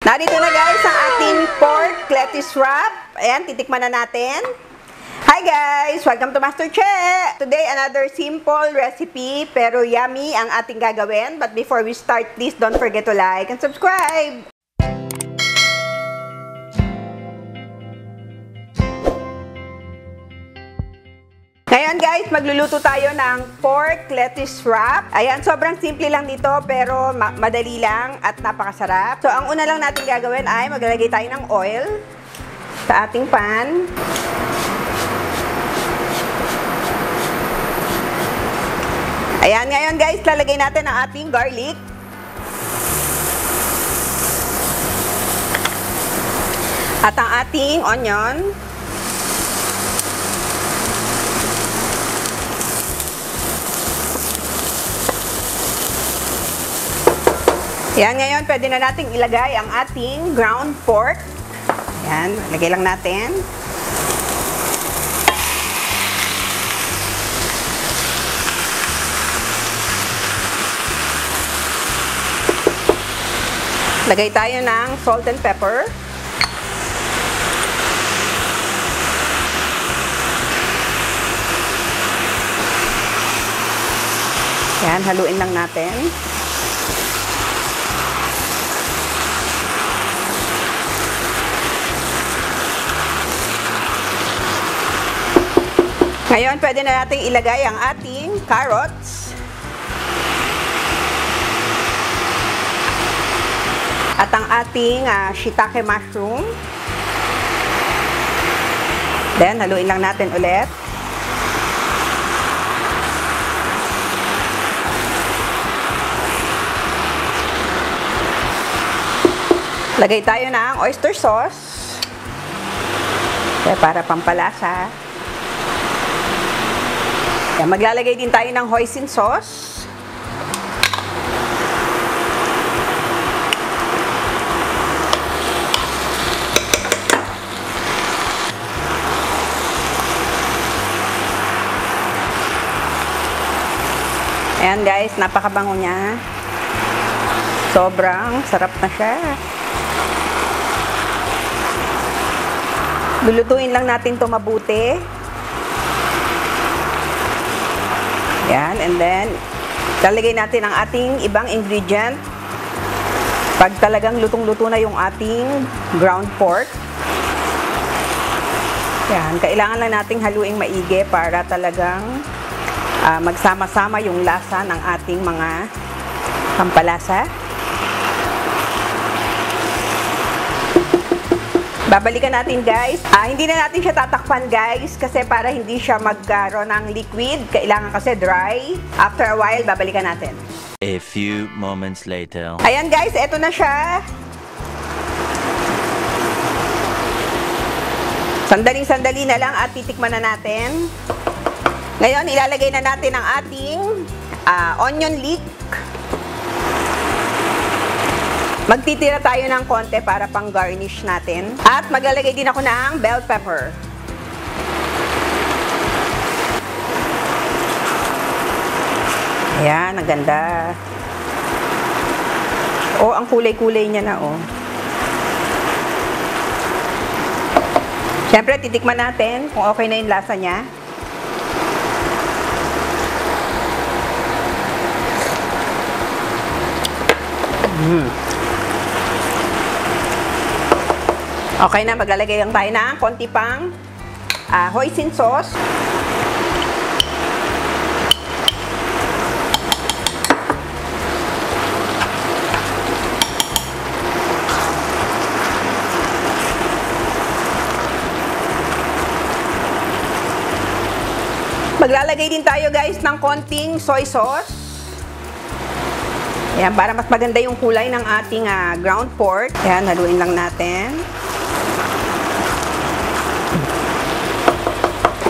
Narito na guys ang ating pork lettuce wrap. Ayan, titikman na natin. Hi guys! Welcome to Master Che! Today, another simple recipe pero yummy ang ating gagawin. But before we start, please don't forget to like and subscribe! Ngayon guys, magluluto tayo ng pork lettuce wrap. Ayan, sobrang simple lang nito pero madali lang at napakasarap. So, ang una lang natin gagawin ay maglalagay tayo ng oil sa ating pan. Ayan, ngayon guys, lalagay natin ang ating garlic. At ang ating onion. Yan, ngayon pwede na nating ilagay ang ating ground pork. Yan, lagay lang natin. Lagay tayo ng salt and pepper. Yan, haluin lang natin. Ngayon, pwede na natin ilagay ang ating carrots. At ang ating shiitake mushroom. Then, haluin lang natin ulit. Lagay tayo ng oyster sauce. Para pampalasa. Yan, maglalagay din tayo ng hoisin sauce. Ayan guys, napakabango niya. Sobrang sarap na siya. Lulutuin lang natin ito mabuti. Yan, and then, lalagay natin ang ating ibang ingredient. Pag talagang lutong-luto na yung ating ground pork. Yan, kailangan lang nating haluing maigi para talagang magsama-sama yung lasa ng ating mga pampalasa. Babalikan natin guys. Hindi na natin siya tatakpan guys kasi para hindi siya magkaroon ng liquid. Kailangan kasi dry. After a while, babalikan natin. A few moments later. Ayan guys, eto na siya. Sandaling-sandali na lang at titikman na natin. Ngayon, ilalagay na natin ang ating onion leek. Magtitira tayo ng konti para pang garnish natin. At maglalagay din ako ng bell pepper. Ayan, ang ganda. Oh, ang kulay-kulay niya na, oh. Siyempre, titikman natin kung okay na yung lasa niya. Okay na, maglalagay lang tayo ng konti pang hoisin sauce. Maglalagay din tayo guys ng konting soy sauce. Ayan, para mas maganda yung kulay ng ating ground pork. Ayan, haluin lang natin.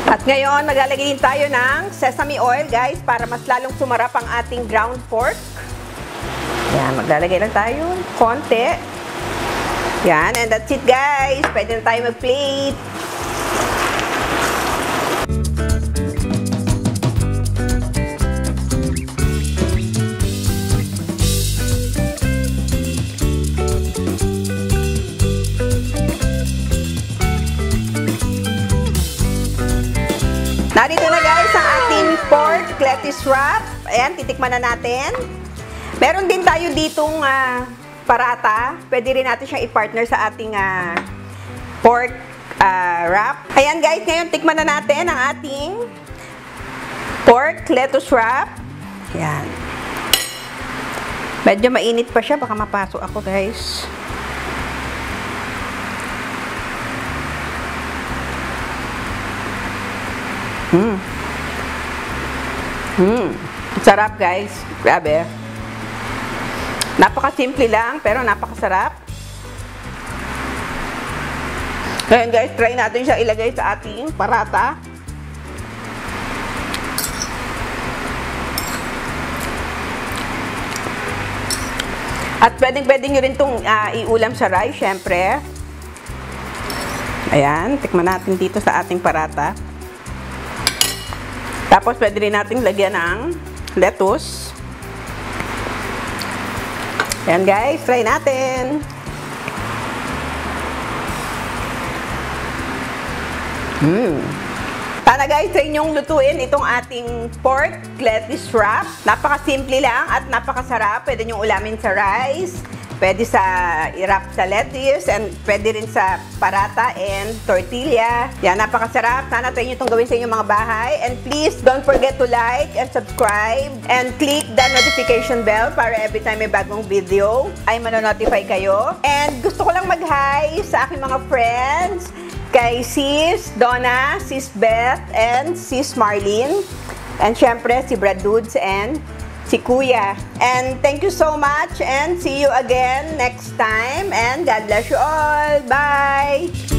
At ngayon, maglalagay din tayo ng sesame oil, guys, para mas lalong sumarap ang ating ground pork. Yan, maglalagay lang tayo. Konti. Yan, and that's it, guys. Pwede na tayo mag-plate. lettuce wrap. Ayan, titikman na natin. Meron din tayo ditong parata. Pwede rin natin siyang i-partner sa ating pork wrap. Ayan guys, ngayon tikman na natin ang ating pork lettuce wrap. Ayan. Medyo mainit pa siya. Baka mapasok ako guys. Sarap guys. Grabe. Napaka-simple lang, pero napakasarap. Ngayon guys, try natin siya ilagay sa ating parata. At pwedeng-pwede nyo rin itong iulam sa rice, syempre. Ayan, tikman natin dito sa ating parata. Tapos pwede rin natin lagyan ng lettuce. Ayan guys, try natin. Sana guys, try nyong lutuin itong ating pork lettuce wrap. Napaka-simple lang at napakasarap. Pwede nyong ulamin sa rice. Pwede sa i-wrap sa lettuce and pwede rin sa parata and tortilla. Yan, napakasarap. Sana try nyo itong gawin sa inyong mga bahay. And please, don't forget to like and subscribe and click the notification bell para every time may bagong video ay manonotify kayo. And gusto ko lang mag-hi sa aking mga friends, kay Sis Donna, Sis Beth, and Sis Marlene. And syempre, si Brad Dudes and si Kuya. And thank you so much and see you again next time. And God bless you all. Bye!